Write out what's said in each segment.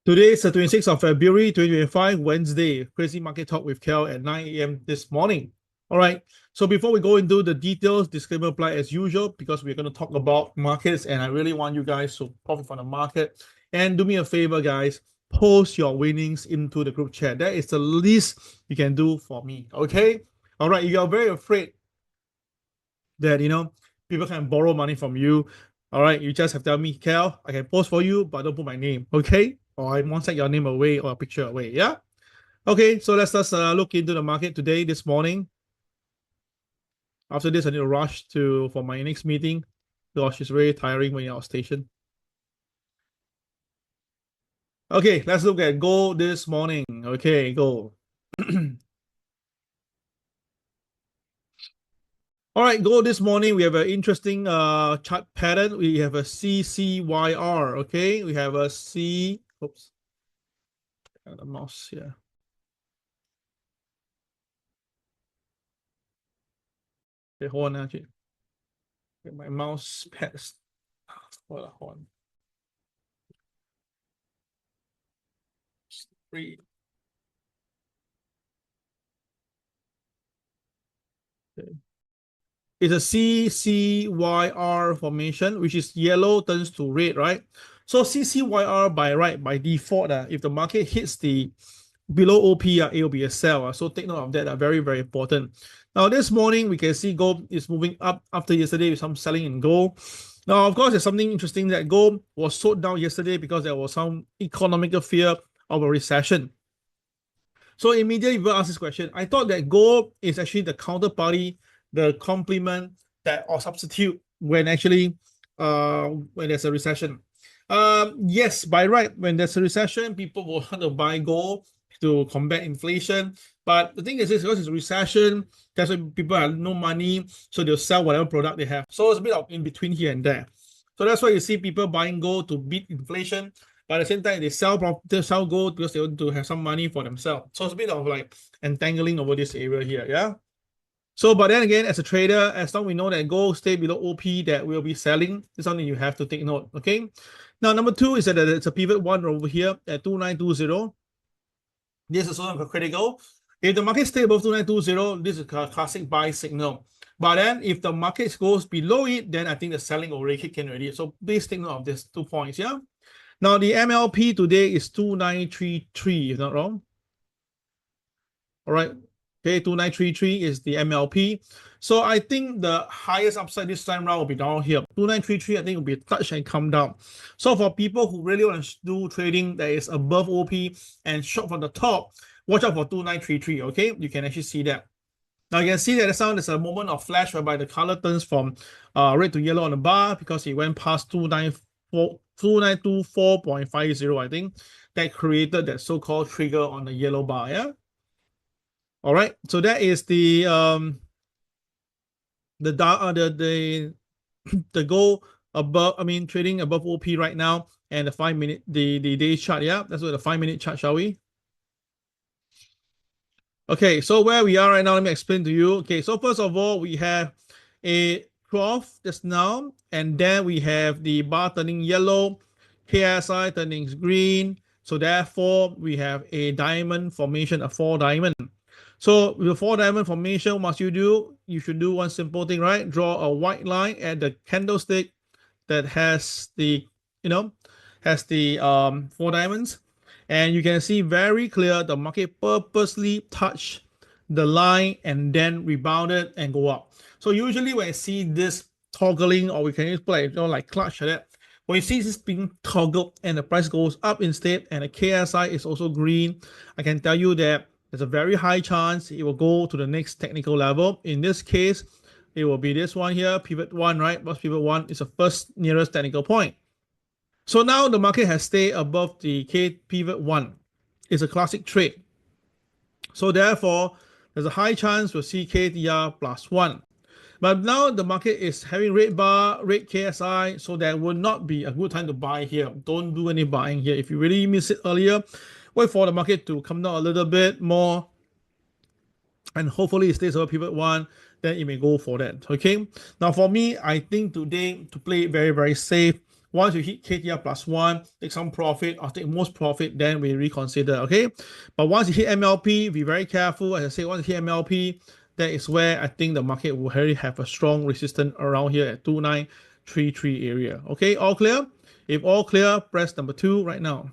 Today is the 26th of February 2025, Wednesday. Crazy Market Talk with KEL at 9 a.m. this morning. All right. So before we go into the details, disclaimer apply as usual because we're going to talk about markets and I really want you guys to profit from the market. And do me a favor, guys, post your winnings into the group chat. That is the least you can do for me. Okay. All right. You are very afraid that, people can borrow money from you. All right. You just have to tell me, KEL, I can post for you, but don't put my name. Okay. Or I won't take your name away or a picture away. Yeah. Okay, so let's just look into the market today, this morning. After this, I need to rush for my next meeting. Gosh, it's very tiring when you're outstation. Okay, let's look at gold this morning. Okay, gold. All right, gold this morning. We have an interesting chart pattern. We have a CCYR. Okay, we have a C. Oops, got the mouse here. Okay, hold on, actually. Get my mouse pads. Hold on. Three. Okay. It's a CCYR formation, which is yellow turns to red, right? So CCYR by default, if the market hits the below OP, it will be a sell. So take note of that. Very, very important. Now, this morning, we can see gold is moving up after yesterday with some selling in gold. Now, of course, there's something interesting that gold was sold down yesterday because there was some economical fear of a recession. So immediately people ask this question. I thought that gold is actually the counterparty, the complement that or substitute when actually when there's a recession. Yes, by right, when there's a recession, people will want to buy gold to combat inflation. But the thing is, because it's a recession, that's why people have no money, so they'll sell whatever product they have. So it's a bit of in between here and there. So that's why you see people buying gold to beat inflation. But at the same time, they sell gold because they want to have some money for themselves. So it's a bit of like entangling over this area here, yeah? So, but then again, as a trader, as long as we know that gold stay below OP, that we'll be selling, it's something you have to take note, okay? Now, number two is that it's a pivot one over here at 2920. This is also critical. If the market stays above 2920, this is a classic buy signal. But then if the market goes below it, then I think the selling already kicked in already. So please take note of these 2 points, yeah? Now, the MLP today is 2933, if not wrong. All right. Okay, 2933 is the MLP. So I think the highest upside this time around will be down here. 2933, I think will be touch and come down. So for people who really want to do trading that is above OP and short from the top, watch out for 2933. Okay, you can actually see that. Now you can see that there's a moment of flash whereby the color turns from red to yellow on the bar because it went past 2924.50, I think. That created that so-called trigger on the yellow bar, yeah? All right, so that is the goal above, trading above OP right now, and the 5-minute, the day chart, yeah? That's what the 5-minute chart, shall we? Okay, so where we are right now, let me explain to you. Okay, so first of all, we have a trough just now, and then we have the bar turning yellow, KSI turning green. So therefore, we have a diamond formation, a 4-diamond. So with a 4-diamond formation, what must you do? You should do one simple thing, right? Draw a white line at the candlestick that has the, 4 diamonds. And you can see very clear the market purposely touched the line and then rebounded and go up. So usually when I see this toggling, or we can use like clutch like that, when you see this being toggled and the price goes up instead and the KSI is also green, I can tell you that there's a very high chance it will go to the next technical level. In this case, it will be this one here, pivot one, right? What's pivot one? Is the first nearest technical point. So now the market has stayed above the K pivot one. It's a classic trade. So therefore, there's a high chance we'll see KTR plus one. But now the market is having red bar, red KSI, so that would not be a good time to buy here. Don't do any buying here. If you really miss it earlier, wait for the market to come down a little bit more, and hopefully it stays over pivot one, then it may go for that. Okay. Now for me, I think today to play very, very safe, Once you hit KTR plus one, take some profit or take most profit, then we reconsider. Okay. But once you hit MLP, be very careful. As I say, once you hit MLP, that is where I think the market will really have a strong resistance around here at 2933 area. Okay, all clear? If all clear, press number 2 right now.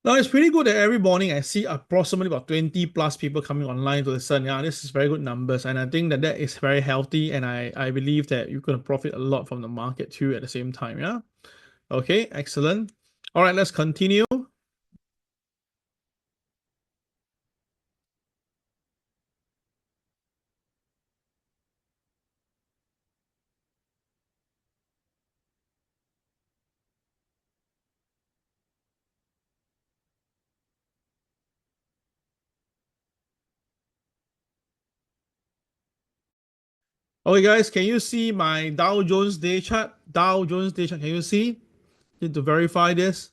Now it's pretty good that every morning I see approximately about 20 plus people coming online to listen. Yeah, this is very good numbers, and I think that that is very healthy, and I believe that you're going to profit a lot from the market too at the same time. Yeah. Okay, excellent. All right, let's continue. Okay, guys, can you see my Dow Jones day chart? Dow Jones day chart, can you see? Need to verify this.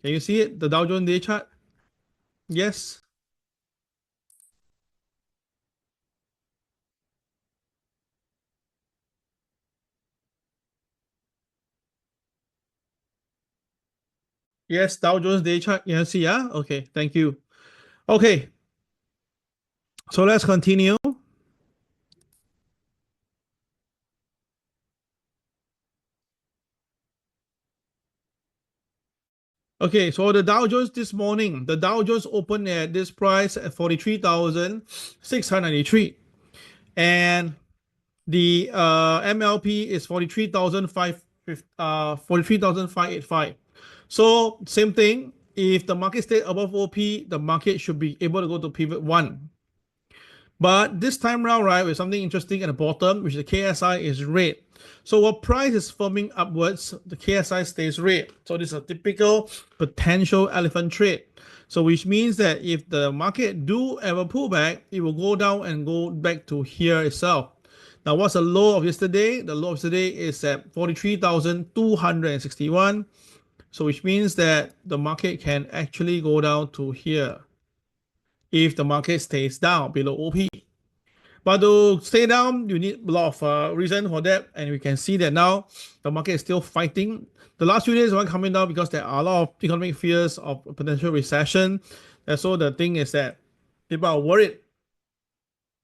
Can you see it? The Dow Jones day chart? Yes. Yes, Dow Jones day chart. You can see, yeah? Okay, thank you. Okay, so let's continue. Okay, so the Dow Jones this morning, the Dow Jones opened at this price at 43,693. And the MLP is 43,585. So same thing. If the market stays above OP, the market should be able to go to pivot 1. But this time round, right, with something interesting at the bottom, which the KSI is red. So while price is firming upwards, the KSI stays red. So this is a typical potential elephant trade. So which means that if the market do ever pull back, it will go down and go back to here itself. Now, what's the low of yesterday? The low of yesterday is at 43,261. So which means that the market can actually go down to here if the market stays down below OP. But to stay down, you need a lot of reason for that, and we can see that now the market is still fighting. The last few days are coming down because there are a lot of economic fears of potential recession. And so the thing is that people are worried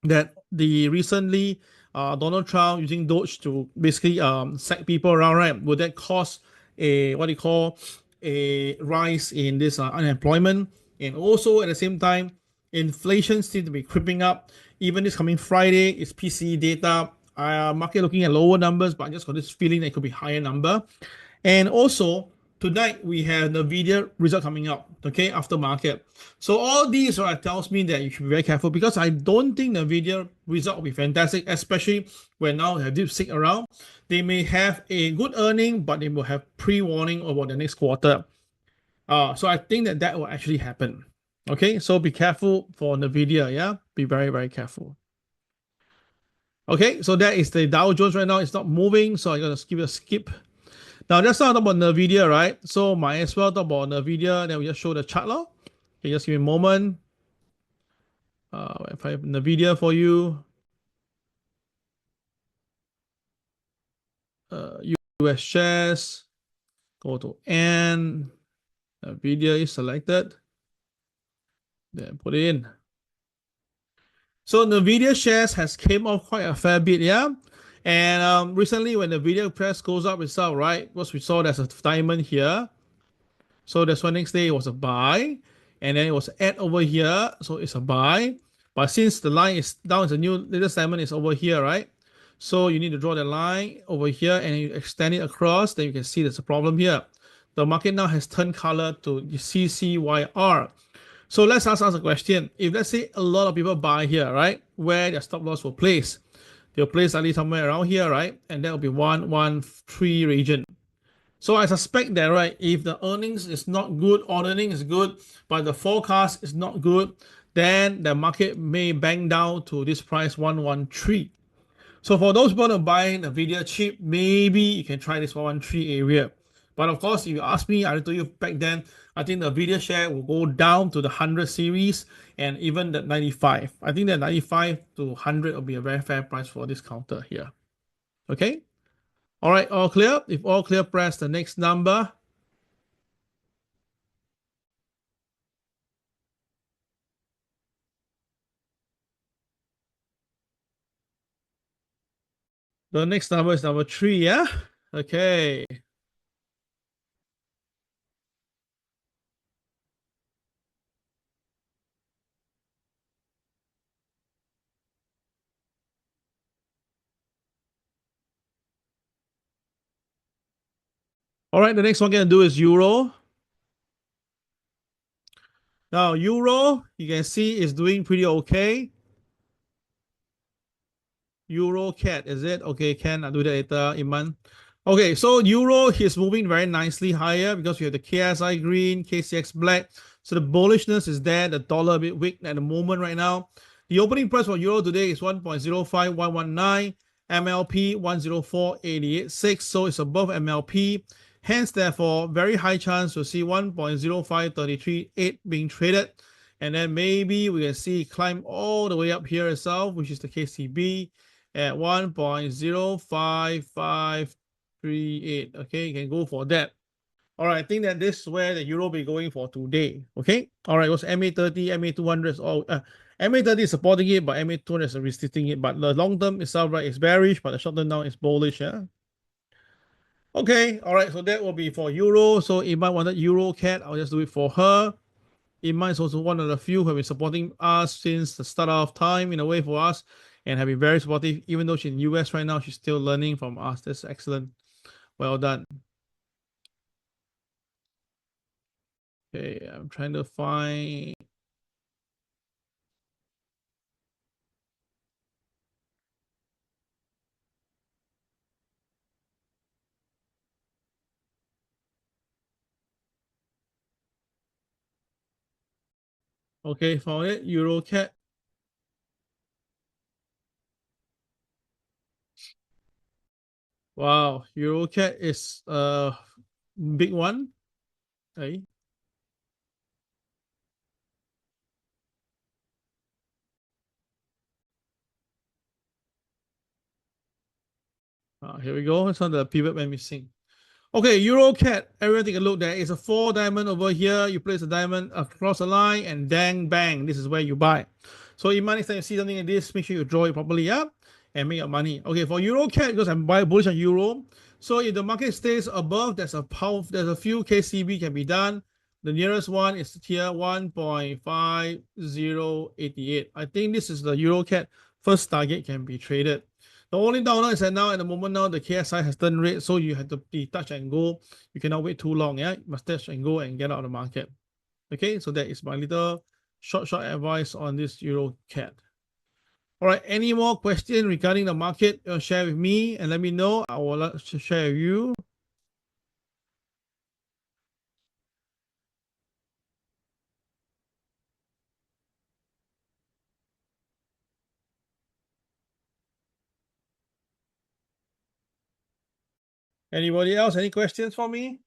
that the recently Donald Trump using Doge to basically sack people around, right? Would that cause a what do you call a rise in this unemployment? And also at the same time, inflation seems to be creeping up. Even this coming Friday is PCE data. Market looking at lower numbers, but I just got this feeling that it could be higher number. And also tonight we have the video result coming out, okay, after market. So all these right tells me that you should be very careful because I don't think the video result will be fantastic, especially when now they have DeepSeek around. They may have a good earning, but they will have pre-warning about the next quarter. So I think that that will actually happen. Okay, so be careful for Nvidia. Yeah, be very, very careful. Okay, so that is the Dow Jones right now. It's not moving, so I'm gonna give it a skip. Now let's talk about Nvidia, right? So might as well talk about Nvidia. Then we just show the chart now. Okay, just give me a moment. If I have Nvidia for you, US shares, go to N. Nvidia is selected. Then put it in. So Nvidia shares has came off quite a fair bit, yeah. And recently, when the Nvidia price goes up itself, right? What we saw, there's a diamond here. So that's why next day it was a buy, and then it was at over here, so it's a buy. But since the line is down, it's a new latest diamond is over here, right? So you need to draw the line over here and you extend it across. Then you can see there's a problem here. The market now has turned color to CCYR. So let's ask us a question. If let's say a lot of people buy here, right, where their stop loss will place, they'll place likely somewhere around here, right? And that will be 113 region. So I suspect that, right, if the earnings is not good or earnings is good, but the forecast is not good, then the market may bang down to this price 113. So for those people to buy Nvidia cheap, maybe you can try this 113 area. But of course, if you ask me, I told you back then, I think the video share will go down to the 100 series and even the 95. I think that 95 to 100 will be a very fair price for this counter here. Okay. All right. All clear. If all clear, press the next number. The next number is number 3. Yeah. Okay. All right. The next one I'm going to do is Euro. Now, Euro, you can see is doing pretty okay. Euro cat, is it? Okay, I'll do that later, Iman. Okay, so Euro is moving very nicely higher because we have the KSI green, KCX black. So the bullishness is there. The dollar a bit weak at the moment right now. The opening price for Euro today is 1.05119, MLP 104.886. So it's above MLP. Hence, therefore, very high chance to see 1.05338 being traded. And then maybe we can see climb all the way up here itself, which is the KCB at 1.05538. Okay, you can go for that. All right, I think that this is where the euro will be going for today. Okay, all right, it was MA30, MA200 is all. MA30 is supporting it, but MA200 is resisting it. But the long term itself, right, is bearish, but the short term now is bullish. Yeah. Okay, all right, so that will be for euro. So if I wanted euro cat, I'll just do it for her. Ima is also one of the few who have been supporting us since the start of time in a way for us and have been very supportive. Even though she's in US right now, she's still learning from us. That's excellent. Well done. Okay, I'm trying to find. Okay, found it. Eurocat. Wow, Eurocat is a big one. Okay. Here we go. It's on the pivot when missing. Okay, Eurocat. Everyone take a look. There is a 4 diamond over here. You place a diamond across the line and dang bang. This is where you buy. So if next time you see something like this, make sure you draw it properly up and make your money. Okay, for Eurocat, because I'm buying bullish on Euro. So if the market stays above, there's a few KCB can be done. The nearest one is here 1.5088. I think this is the Eurocat first target can be traded. The only downer is that now at the moment now the KSI has turned red, so you have to be touch and go. You cannot wait too long. Yeah, you must touch and go and get out of the market. Okay, so that is my little short advice on this Euro cat. All right, any more questions regarding the market? Share with me and let me know. I will share with you. Anybody else? Any questions for me?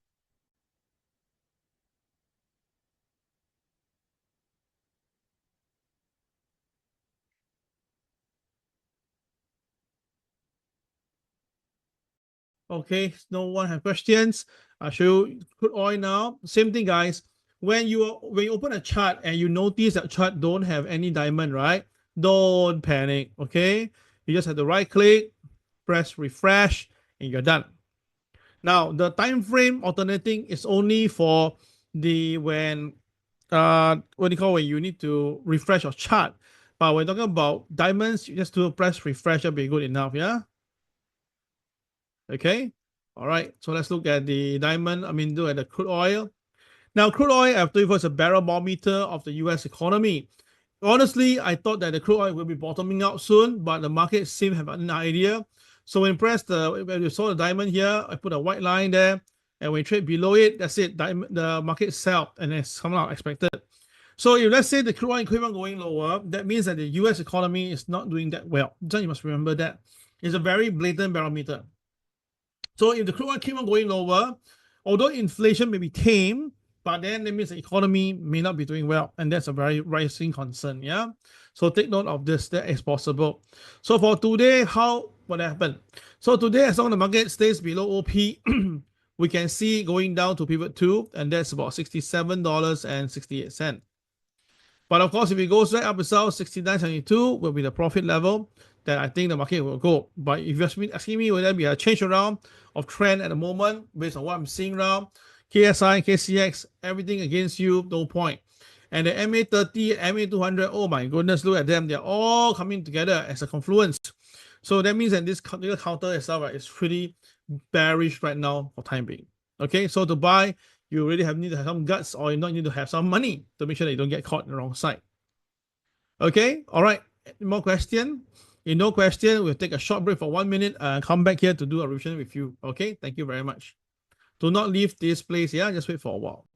Okay, no one have questions. I'll show you crude oil now. Same thing, guys. When you open a chart and you notice that chart don't have any diamond, right? Don't panic. Okay, you just have to right click, press refresh, and you're done. Now the time frame alternating is only for the when what do you call when you need to refresh your chart. But when talking about diamonds, you just do press refresh, that'll be good enough. Yeah. Okay. All right. So let's look at the diamond. Look at the crude oil. Now, crude oil, I've told you, is a barometer of the US economy. Honestly, I thought that the crude oil will be bottoming out soon, but the market seems to have an idea. So when you saw the diamond here, I put a white line there, and when you trade below it, that's it. The market sell, and it's come out expected. So if let's say the crude oil keep on going lower, that means that the US economy is not doing that well. So you must remember that. It's a very blatant barometer. So if the crude oil keep on going lower, although inflation may be tame, but then that means the economy may not be doing well, and that's a very rising concern. Yeah, so take note of this. That is possible. So for today, what happened? So today, as long as the market stays below OP, we can see going down to pivot 2, and that's about $67.68. But of course, if it goes right up itself, 69.72 will be the profit level that I think the market will go. But if you're asking me, will there be a change around of trend at the moment based on what I'm seeing now? KSI, KCX, everything against you, no point. And the MA30, MA200, oh my goodness, look at them. They're all coming together as a confluence. So that means that this counter itself is pretty bearish right now for time being. Okay, so to buy, you really need to have some guts, or you need to have some money to make sure that you don't get caught in the wrong side. Okay, all right. Any more question? If no question, we'll take a short break for 1 minute and come back here to do a revision with you. Okay, thank you very much. Do not leave this place. Yeah, just wait for a while.